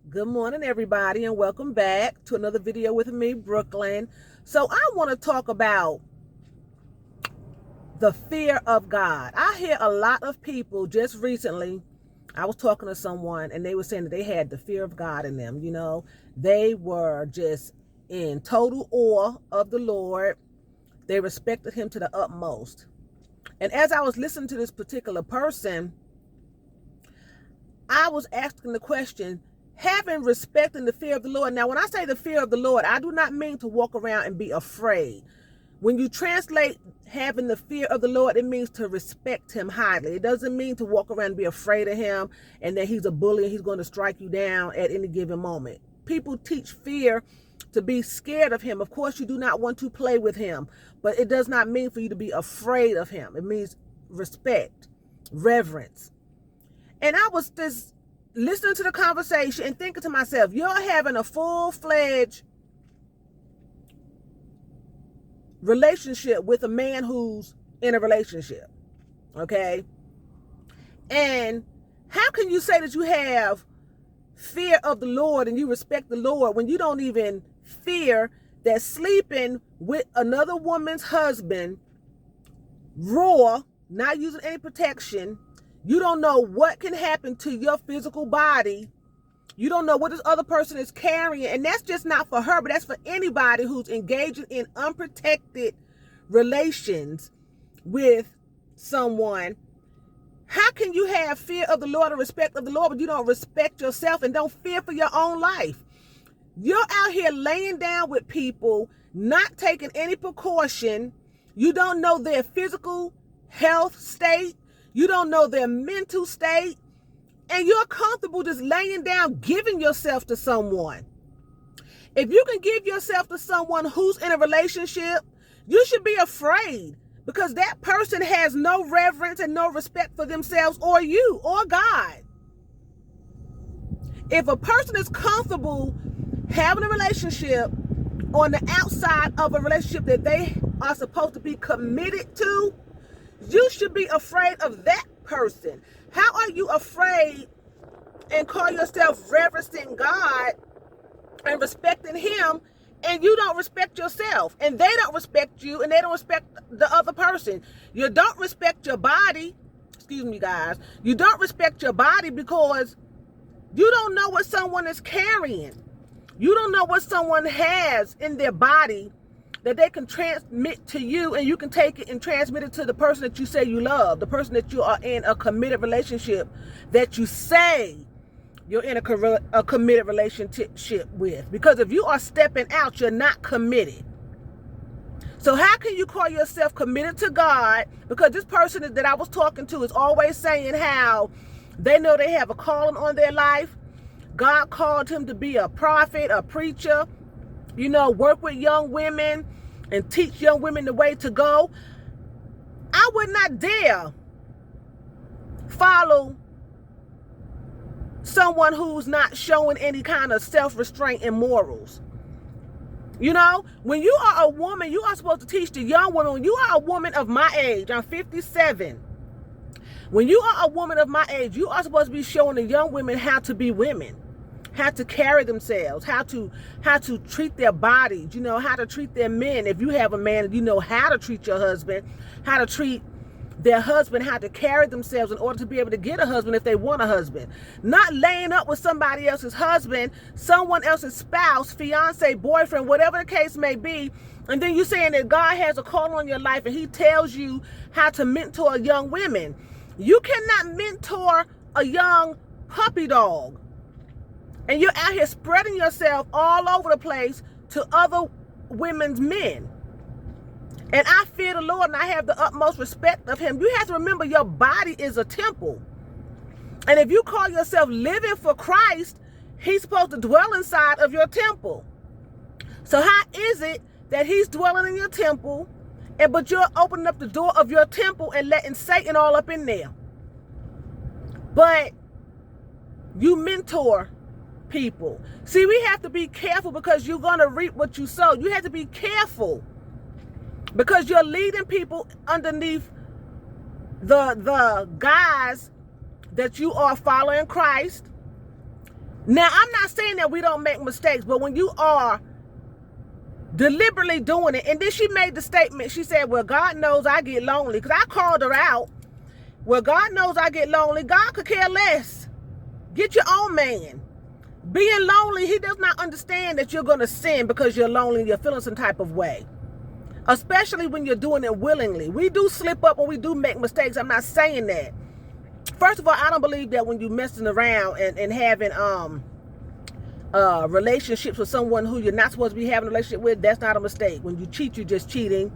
Good morning, everybody, and welcome back to another video with me, Brooklyn. So I want to talk about the fear of God. I hear a lot of people just recently. I was talking to someone and they were saying that they had the fear of God in them. They were just in total awe of the Lord. They respected him to the utmost. And as I was listening to this particular person, I was asking the question, having respect and the fear of the Lord. Now, when I say the fear of the Lord, I do not mean to walk around and be afraid. When you translate having the fear of the Lord, it means to respect him highly. It doesn't mean to walk around and be afraid of him and that he's a bully and he's going to strike you down at any given moment. People teach fear to be scared of him. Of course, you do not want to play with him, but it does not mean for you to be afraid of him. It means respect, reverence. And I was just listening to the conversation and thinking to myself, you're having a full-fledged relationship with a man who's in a relationship, okay? And how can you say that you have fear of the Lord and you respect the Lord when you don't even fear that sleeping with another woman's husband, raw, not using any protection? You don't know what can happen to your physical body. You don't know what this other person is carrying. And that's just not for her, but that's for anybody who's engaging in unprotected relations with someone. How can you have fear of the Lord and respect of the Lord, but you don't respect yourself and don't fear for your own life? You're out here laying down with people, not taking any precaution. You don't know their physical health state. You don't know their mental state, and you're comfortable just laying down, giving yourself to someone. If you can give yourself to someone who's in a relationship, you should be afraid because that person has no reverence and no respect for themselves or you or God. If a person is comfortable having a relationship on the outside of a relationship that they are supposed to be committed to, you should be afraid of that person. How are you afraid and call yourself reverencing God and respecting him and you don't respect yourself and they don't respect you and they don't respect the other person? You don't respect your body. Excuse me, guys. You don't respect your body because you don't know what someone is carrying. You don't know what someone has in their body that they can transmit to you, and you can take it and transmit it to the person that you say you love, the person that you are in a committed relationship that you say you're in a committed relationship with. Because if you are stepping out, you're not committed. So how can you call yourself committed to God? Because this person that I was talking to is always saying how they know they have a calling on their life. God called him to be a prophet, a preacher, work with young women and teach young women the way to go. I would not dare follow someone who's not showing any kind of self-restraint and morals. When you are a woman, you are supposed to teach the young women. When you are a woman of my age, I'm 57. When you are a woman of my age, you are supposed to be showing the young women how to be women, how to carry themselves, how to treat their bodies, how to treat their men. If you have a man, you know how to treat your husband, how to treat their husband, how to carry themselves in order to be able to get a husband if they want a husband. Not laying up with somebody else's husband, someone else's spouse, fiance, boyfriend, whatever the case may be, and then you saying that God has a call on your life and he tells you how to mentor young women. You cannot mentor a young puppy dog. And you're out here spreading yourself all over the place to other women's men. And I fear the Lord and I have the utmost respect of him. You have to remember your body is a temple. And if you call yourself living for Christ, he's supposed to dwell inside of your temple. So how is it that he's dwelling in your temple, but you're opening up the door of your temple and letting Satan all up in there? But you mentor people. See, we have to be careful because you're going to reap what you sow. You have to be careful because you're leading people underneath the guise that you are following Christ, Now, I'm not saying that we don't make mistakes, but when you are deliberately doing it, and then she made the statement, she said, well, God knows I get lonely, because I called her out. Well, God knows I get lonely. God could care less. Get your own man. Being lonely, he does not understand that you're going to sin because you're lonely and you're feeling some type of way. Especially when you're doing it willingly. We do slip up when we do make mistakes. I'm not saying that. First of all, I don't believe that when you're messing around and having relationships with someone who you're not supposed to be having a relationship with, that's not a mistake. When you cheat, you're just cheating.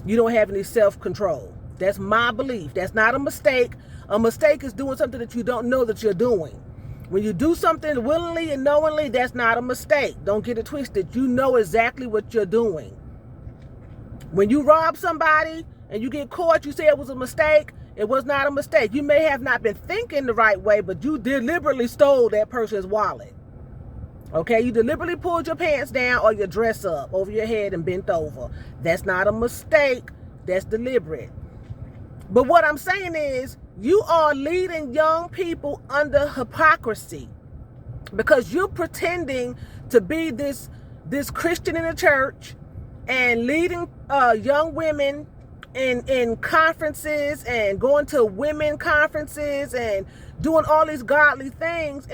You don't have any self-control. That's my belief. That's not a mistake. A mistake is doing something that you don't know that you're doing. When you do something willingly and knowingly, that's not a mistake. Don't get it twisted. You know exactly what you're doing. When you rob somebody and you get caught, you say it was a mistake. It was not a mistake. You may have not been thinking the right way, but you deliberately stole that person's wallet. Okay, you deliberately pulled your pants down or your dress up over your head and bent over. That's not a mistake. That's deliberate. But what I'm saying is, you are leading young people under hypocrisy because you're pretending to be this Christian in the church and leading young women in conferences and going to women conferences and doing all these godly things,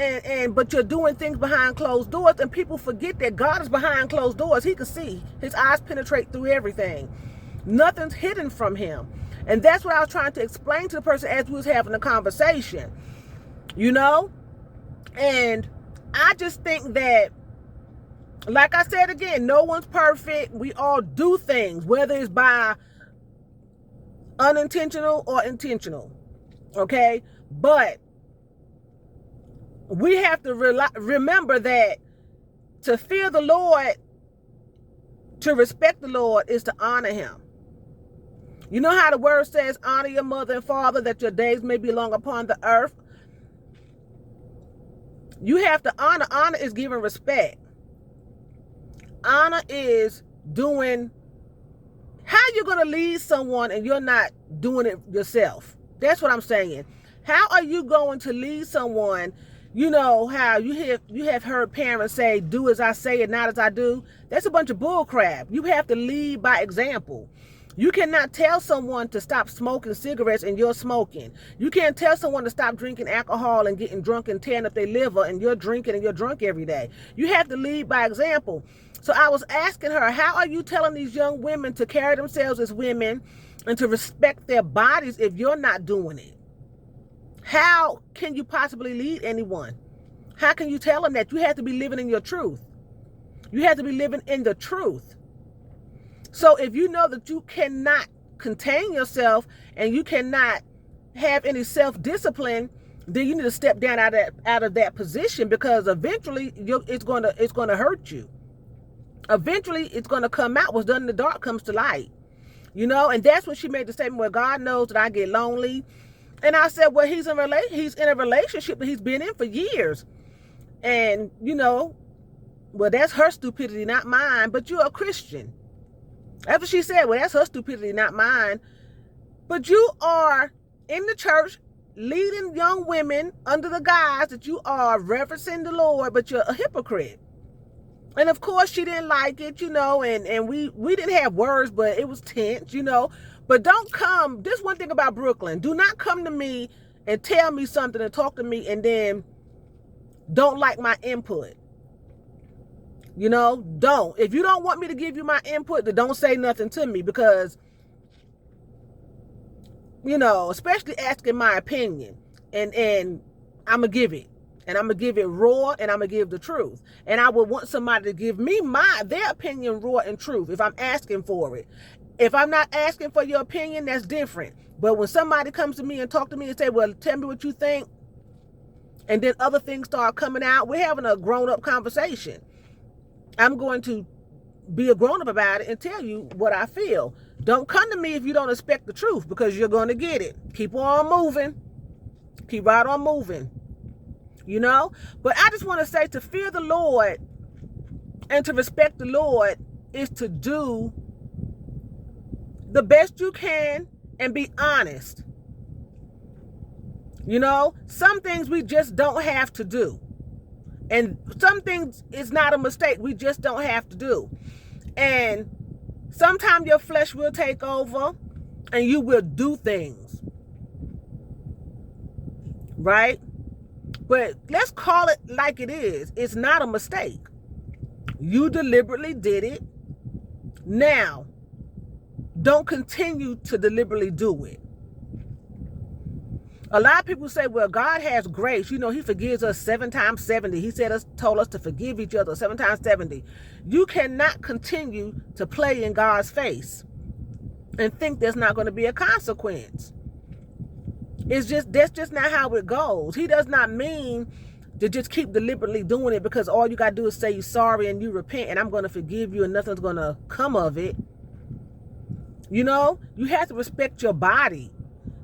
but you're doing things behind closed doors, and people forget that God is behind closed doors. He can see. His eyes penetrate through everything. Nothing's hidden from him. And that's what I was trying to explain to the person as we was having a conversation, you know? And I just think that, like I said again, no one's perfect. We all do things, whether it's by unintentional or intentional, okay? But we have to remember that to fear the Lord, to respect the Lord, is to honor him. You know how the word says, honor your mother and father that your days may be long upon the earth? You have to honor. Honor is giving respect. Honor is doing. How you going to lead someone and you're not doing it yourself? That's what I'm saying. How are you going to lead someone? You know how you have heard parents say, do as I say and not as I do? That's a bunch of bull crap. You have to lead by example. You cannot tell someone to stop smoking cigarettes and you're smoking. You can't tell someone to stop drinking alcohol and getting drunk and tearing up their liver and you're drinking and you're drunk every day. You have to lead by example. So I was asking her, how are you telling these young women to carry themselves as women and to respect their bodies if you're not doing it? How can you possibly lead anyone? How can you tell them that? You have to be living in your truth. You have to be living in the truth. So if you know that you cannot contain yourself and you cannot have any self-discipline, then you need to step down out of that position, because eventually it's going to hurt you. Eventually it's going to come out. What's done in the dark comes to light. You know, and that's when she made the statement where God knows that I get lonely. And I said, well, he's in a relationship that he's been in for years. And, you know, well, that's her stupidity, not mine, but you're a Christian. That's what she said. Well, that's her stupidity, not mine. But you are in the church leading young women under the guise that you are reverencing the Lord, but you're a hypocrite. And of course she didn't like it, you know, and we didn't have words, but it was tense, you know. But don't come, this one thing about Brooklyn, do not come to me and tell me something and talk to me and then don't like my input. You know, don't. If you don't want me to give you my input, then don't say nothing to me, because, you know, especially asking my opinion, and I'm going to give it. And I'm going to give it raw, and I'm going to give the truth. And I would want somebody to give me their opinion raw and truth if I'm asking for it. If I'm not asking for your opinion, that's different. But when somebody comes to me and talk to me and say, well, tell me what you think, and then other things start coming out, we're having a grown-up conversation. I'm going to be a grown-up about it and tell you what I feel. Don't come to me if you don't expect the truth, because you're going to get it. Keep on moving. Keep right on moving. You know? But I just want to say, to fear the Lord and to respect the Lord is to do the best you can and be honest. You know? Some things we just don't have to do. And some things is not a mistake. We just don't have to do. And sometimes your flesh will take over and you will do things. Right? But let's call it like it is. It's not a mistake. You deliberately did it. Now, don't continue to deliberately do it. A lot of people say, well, God has grace. You know, he forgives us 7 times 70. He told us to forgive each other 7 times 70. You cannot continue to play in God's face and think there's not going to be a consequence. That's just not how it goes. He does not mean to just keep deliberately doing it because all you got to do is say you're sorry and you repent and I'm going to forgive you and nothing's going to come of it. You know, you have to respect your body.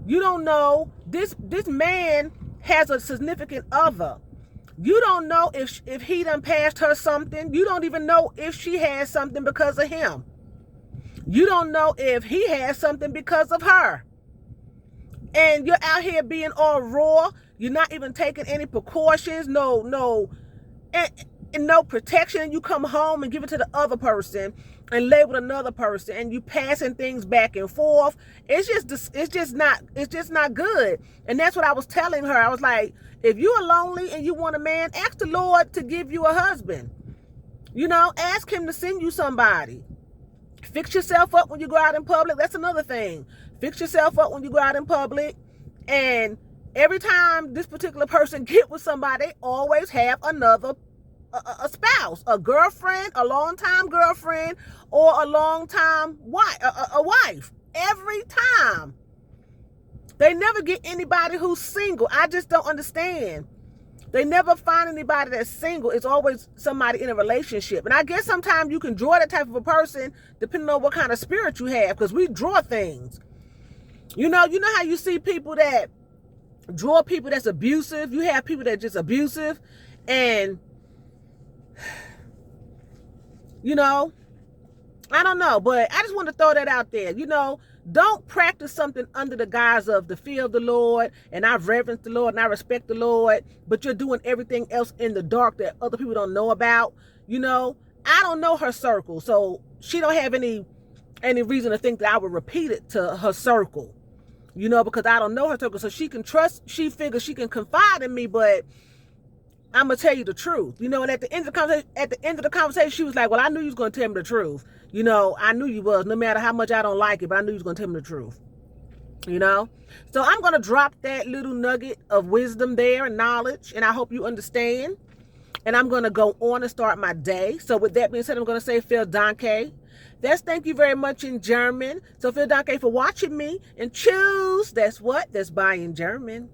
You don't know, this man has a significant other. You don't know if he done passed her something. You don't even know if she has something because of him. You don't know if he has something because of her. And you're out here being all raw. You're not even taking any precautions, no protection. You come home and give it to the other person and lay with another person, and you passing things back and forth. It's just not good. And that's what I was telling her. I was like, if you are lonely and you want a man, ask the Lord to give you a husband. You know, ask him to send you somebody. Fix yourself up when you go out in public. That's another thing. Fix yourself up when you go out in public. And every time this particular person get with somebody, they always have another a spouse, a girlfriend, a long-time girlfriend, or a long-time wife, a wife. Every time. They never get anybody who's single. I just don't understand. They never find anybody that's single. It's always somebody in a relationship. And I guess sometimes you can draw that type of a person depending on what kind of spirit you have, because we draw things. You know how you see people that draw people that's abusive? You have people that are just abusive. And, you know, I don't know. But I just want to throw that out there. You know, don't practice something under the guise of the fear of the Lord, and I reverence the Lord and I respect the Lord, but you're doing everything else in the dark that other people don't know about. You know, I don't know her circle, so she don't have any reason to think that I would repeat it to her circle. You know, because I don't know her circle, so she figures she can confide in me, but I'm gonna tell you the truth. You know, and at the end of the conversation, she was like, well, I knew you was gonna tell me the truth. You know, I knew you was, no matter how much I don't like it, but I knew you was gonna tell me the truth. You know? So I'm gonna drop that little nugget of wisdom there and knowledge, and I hope you understand. And I'm gonna go on and start my day. So with that being said, I'm gonna say vielen Dank. That's thank you very much in German. So vielen Dank for watching me, and choose, that's what? That's bye in German.